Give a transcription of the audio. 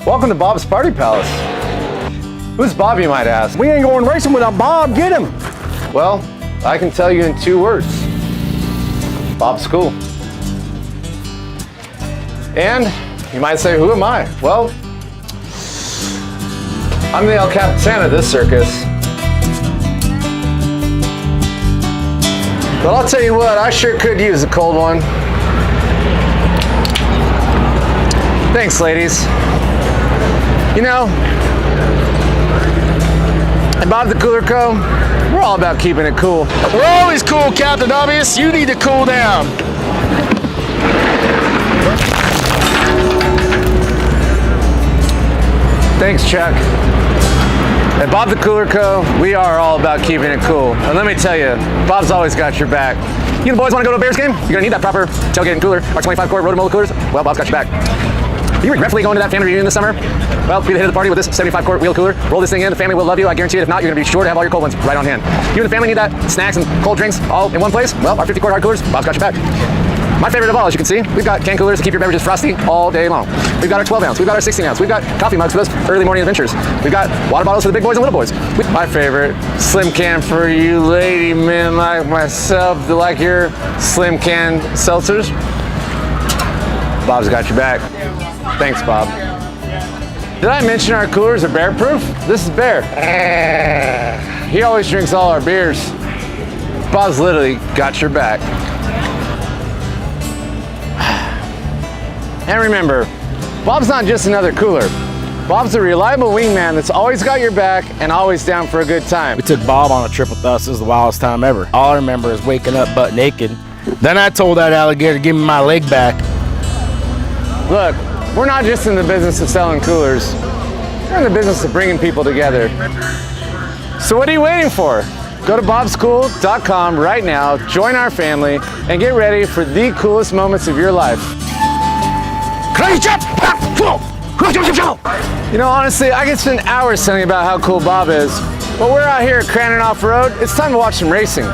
Welcome to Bob's Party Palace. Who's Bob, you might ask? We ain't going racing without Bob. Get him. Well, I can tell you in 2 words. Bob's cool. And you might say, who am I? Well, I'm the El Capitan of this circus. But I'll tell you what, I sure could use a cold one. Thanks, ladies. You know, at Bob the Cooler Co., we're all about keeping it cool. We're always cool, Captain Obvious. You need to cool down. Thanks, Chuck. At Bob the Cooler Co., we are all about keeping it cool. And let me tell you, Bob's always got your back. You the boys want to go to a Bears game? You're going to need that proper tailgating cooler, our 25-quart Rotomola coolers. Well, Bob's got your back. You regretfully going to that family reunion this summer? Well, be the hit of the party with this 75-quart wheel cooler. Roll this thing in, the family will love you, I guarantee it. If not, you're going to be sure to have all your cold ones right on hand. You and the family need that snacks and cold drinks all in one place? Well, our 50-quart hard coolers, Bob's got your back. My favorite of all, as you can see, we've got can coolers to keep your beverages frosty all day long. We've got our 12-ounce, we've got our 16-ounce, we've got coffee mugs for those early morning adventures. We've got water bottles for the big boys and little boys. My favorite, slim can for you lady men like myself that like your slim can seltzers. Bob's got your back. Thanks, Bob. Did I mention our coolers are bear proof? This is Bear. He always drinks all our beers. Bob's literally got your back. And remember, Bob's not just another cooler. Bob's a reliable wingman that's always got your back and always down for a good time. We took Bob on a trip with us. It was the wildest time ever. All I remember is waking up butt naked. Then I told that alligator to give me my leg back. Look, we're not just in the business of selling coolers. We're in the business of bringing people together. So what are you waiting for? Go to bobscool.com right now, join our family, and get ready for the coolest moments of your life. You know, honestly, I could spend hours telling you about how cool Bob is, but we're out here at Cranon Off-Road. It's time to watch some racing.